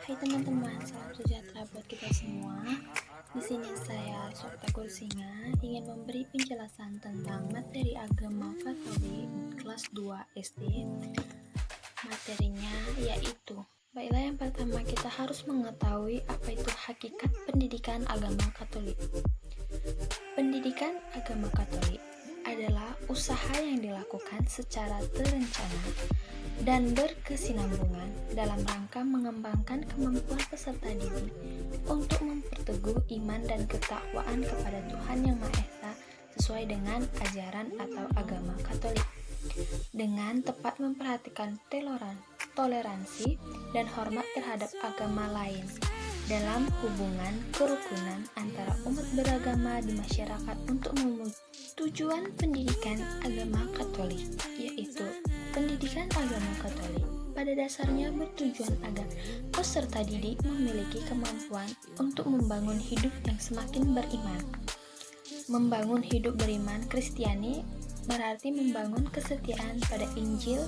Hai teman-teman, salam sejahtera buat kita semua. Di sini saya, Softa Kursinga, ingin memberi penjelasan tentang materi agama Katolik kelas 2 SD. Materinya yaitu, baiklah yang pertama kita harus mengetahui apa itu hakikat pendidikan agama Katolik. Pendidikan agama Katolik adalah usaha yang dilakukan secara terencana dan berkesinambungan dalam rangka mengembangkan kemampuan peserta didik untuk memperteguh iman dan ketakwaan kepada Tuhan Yang Maha Esa sesuai dengan ajaran atau agama Katolik, dengan tepat memperhatikan toleransi dan hormat terhadap agama lain dalam hubungan kerukunan antara umat beragama di masyarakat untuk memenuhi tujuan pendidikan agama Katolik, yaitu pendidikan agama Katolik pada dasarnya bertujuan agar peserta didik memiliki kemampuan untuk membangun hidup yang semakin beriman. Membangun hidup beriman Kristiani berarti membangun kesetiaan pada Injil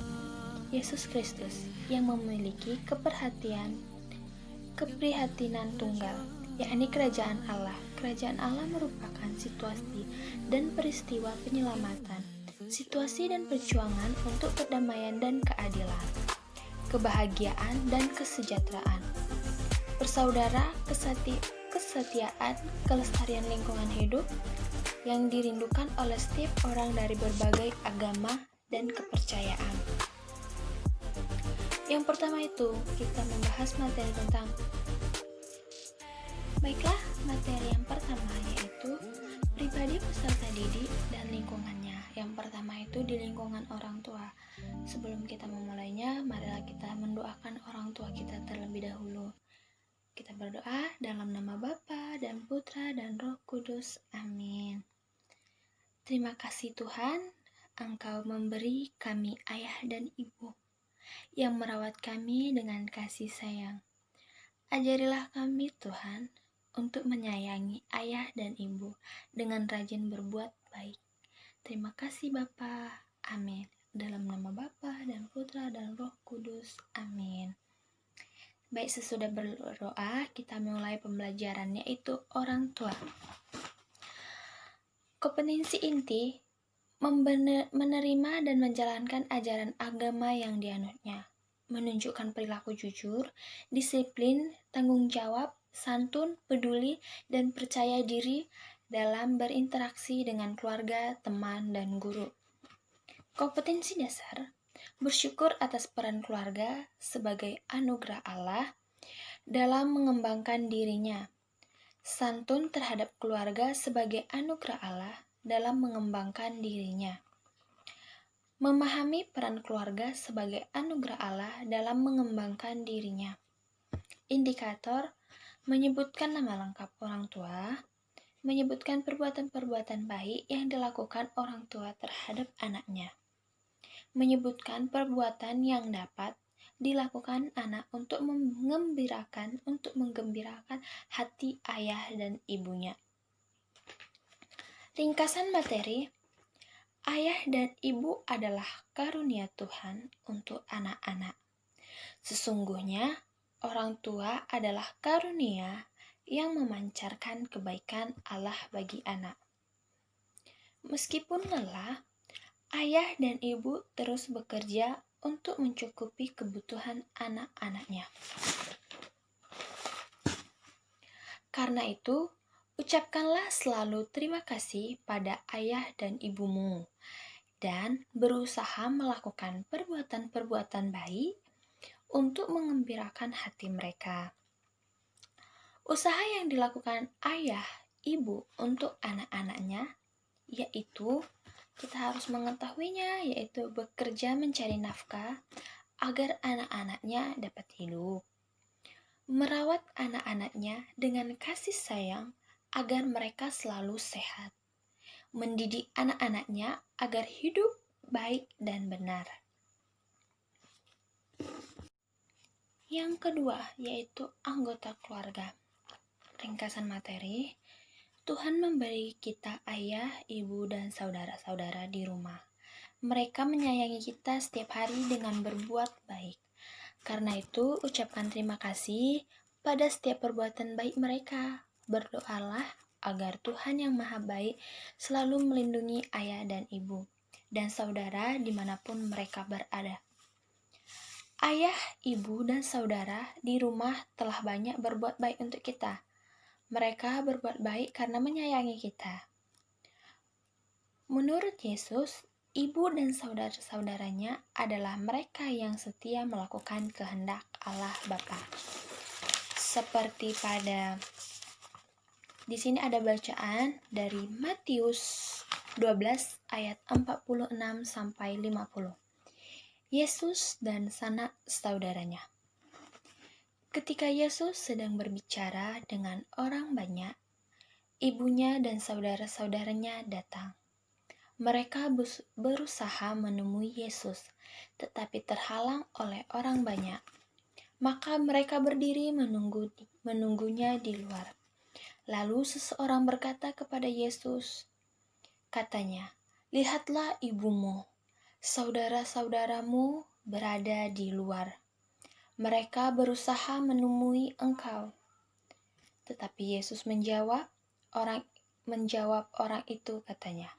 Yesus Kristus yang memiliki keprihatinan tunggal, yakni kerajaan Allah. Kerajaan Allah merupakan situasi dan peristiwa penyelamatan, situasi dan perjuangan untuk perdamaian dan keadilan, kebahagiaan dan kesejahteraan, bersaudara, kesetiaan, kelestarian lingkungan hidup yang dirindukan oleh setiap orang dari berbagai agama dan kepercayaan. Yang pertama itu, kita membahas materi tentang baiklah, materi yang pertama yaitu pribadi peserta didik dan lingkungannya. Yang pertama itu di lingkungan orang tua. Sebelum kita memulainya, marilah kita mendoakan orang tua kita terlebih dahulu. Kita berdoa dalam nama Bapa dan Putra dan Roh Kudus. Amin. Terima kasih Tuhan, Engkau memberi kami ayah dan ibu yang merawat kami dengan kasih sayang. Ajarilah kami Tuhan untuk menyayangi ayah dan ibu dengan rajin berbuat baik. Terima kasih Bapa. Amin. Dalam nama Bapa dan Putra dan Roh Kudus. Amin. Baik, sesudah berdoa, kita mulai pembelajaran, yaitu orang tua. Kompetensi inti menerima dan menjalankan ajaran agama yang dianutnya, menunjukkan perilaku jujur, disiplin, tanggung jawab, santun, peduli, dan percaya diri dalam berinteraksi dengan keluarga, teman, dan guru. Kompetensi dasar, bersyukur atas peran keluarga sebagai anugerah Allah dalam mengembangkan dirinya. Santun terhadap keluarga sebagai anugerah Allah dalam mengembangkan dirinya. Memahami peran keluarga sebagai anugerah Allah dalam mengembangkan dirinya. Indikator, menyebutkan nama lengkap orang tua, menyebutkan perbuatan-perbuatan baik yang dilakukan orang tua terhadap anaknya, menyebutkan perbuatan yang dapat dilakukan anak untuk menggembirakan hati ayah dan ibunya. Ringkasan materi, ayah dan ibu adalah karunia Tuhan untuk anak-anak. Sesungguhnya, orang tua adalah karunia yang memancarkan kebaikan Allah bagi anak. Meskipun lelah, ayah dan ibu terus bekerja untuk mencukupi kebutuhan anak-anaknya. Karena itu, ucapkanlah selalu terima kasih pada ayah dan ibumu, dan berusaha melakukan perbuatan-perbuatan baik untuk mengembirakan hati mereka. Usaha yang dilakukan ayah, ibu untuk anak-anaknya, yaitu kita harus mengetahuinya, yaitu bekerja mencari nafkah agar anak-anaknya dapat hidup. Merawat anak-anaknya dengan kasih sayang agar mereka selalu sehat. Mendidik anak-anaknya agar hidup baik dan benar. Yang kedua, yaitu anggota keluarga. Ringkasan materi, Tuhan memberi kita ayah, ibu, dan saudara-saudara di rumah. Mereka menyayangi kita setiap hari dengan berbuat baik. Karena itu, ucapkan terima kasih pada setiap perbuatan baik mereka. Berdoalah agar Tuhan yang Maha Baik selalu melindungi ayah dan ibu, dan saudara dimanapun mereka berada. Ayah, ibu, dan saudara di rumah telah banyak berbuat baik untuk kita. Mereka berbuat baik karena menyayangi kita. Menurut Yesus, ibu dan saudara-saudaranya adalah mereka yang setia melakukan kehendak Allah Bapa. Seperti di sini ada bacaan dari Matius 12 ayat 46 sampai 50. Yesus dan sanak saudaranya. Ketika Yesus sedang berbicara dengan orang banyak, ibunya dan saudara-saudaranya datang. Mereka berusaha menemui Yesus, tetapi terhalang oleh orang banyak. Maka mereka berdiri menunggunya di luar. Lalu seseorang berkata kepada Yesus, katanya, "Lihatlah ibumu, saudara-saudaramu berada di luar. Mereka berusaha menemui engkau." Tetapi Yesus menjawab orang itu katanya,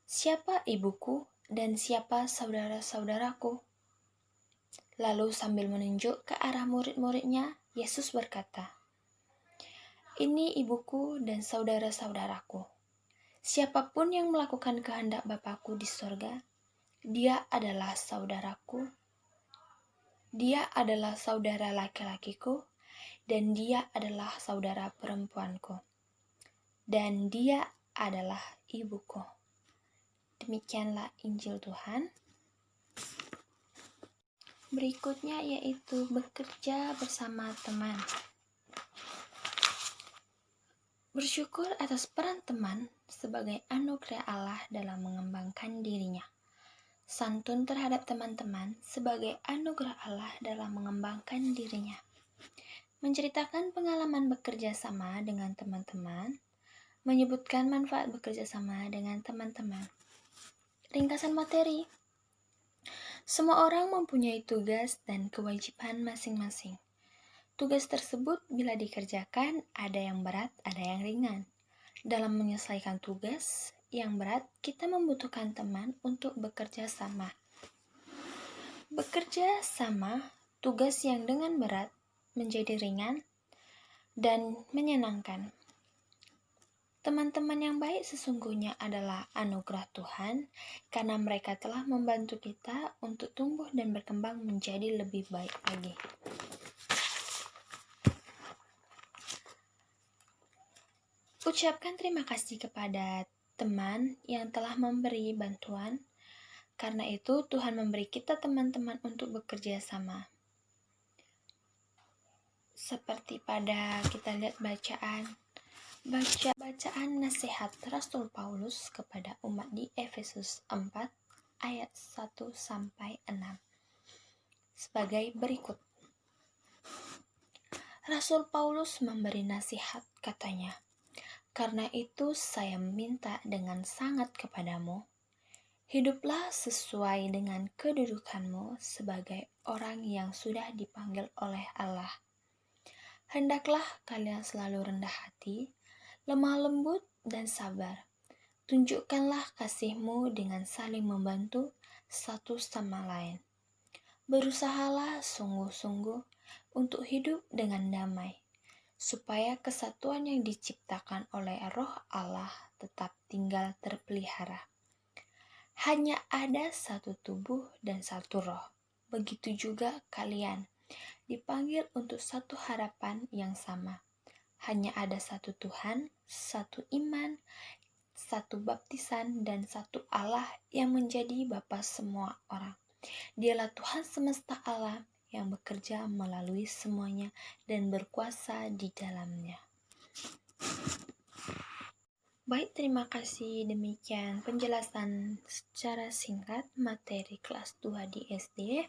"Siapa ibuku dan siapa saudara-saudaraku?" Lalu sambil menunjuk ke arah murid-muridnya, Yesus berkata, "Ini ibuku dan saudara-saudaraku. Siapapun yang melakukan kehendak Bapakku di sorga, dia adalah saudaraku. Dia adalah saudara laki-lakiku, dan dia adalah saudara perempuanku. Dan dia adalah ibuku." Demikianlah Injil Tuhan. Berikutnya yaitu bekerja bersama teman. Bersyukur atas peran teman sebagai anugerah Allah dalam mengembangkan dirinya. Santun terhadap teman-teman sebagai anugerah Allah dalam mengembangkan dirinya. Menceritakan pengalaman bekerja sama dengan teman-teman, menyebutkan manfaat bekerja sama dengan teman-teman. Ringkasan materi. Semua orang mempunyai tugas dan kewajiban masing-masing. Tugas tersebut bila dikerjakan ada yang berat, ada yang ringan. Dalam menyelesaikan tugas yang berat, kita membutuhkan teman untuk bekerja sama. Bekerja sama, tugas yang dengan berat menjadi ringan dan menyenangkan. Teman-teman yang baik sesungguhnya adalah anugerah Tuhan karena mereka telah membantu kita untuk tumbuh dan berkembang menjadi lebih baik lagi. Ucapkan terima kasih kepada teman yang telah memberi bantuan. Karena itu Tuhan memberi kita teman-teman untuk bekerja sama. Seperti kita lihat bacaan nasihat Rasul Paulus kepada umat di Efesus 4 ayat 1 sampai 6 sebagai berikut. Rasul Paulus memberi nasihat, katanya, "Karena itu saya minta dengan sangat kepadamu, hiduplah sesuai dengan kedudukanmu sebagai orang yang sudah dipanggil oleh Allah. Hendaklah kalian selalu rendah hati, lemah lembut, dan sabar. Tunjukkanlah kasihmu dengan saling membantu satu sama lain. Berusahalah sungguh-sungguh untuk hidup dengan damai, supaya kesatuan yang diciptakan oleh Roh Allah tetap tinggal terpelihara. Hanya ada satu tubuh dan satu roh. Begitu juga kalian dipanggil untuk satu harapan yang sama. Hanya ada satu Tuhan, satu iman, satu baptisan, dan satu Allah yang menjadi Bapa semua orang. Dialah Tuhan semesta alam yang bekerja melalui semuanya dan berkuasa di dalamnya." Baik, terima kasih. Demikian penjelasan secara singkat materi kelas 2 di SD.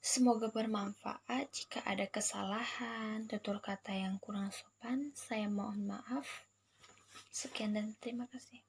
Semoga bermanfaat. Jika ada kesalahan, tutur kata yang kurang sopan, saya mohon maaf. Sekian dan terima kasih.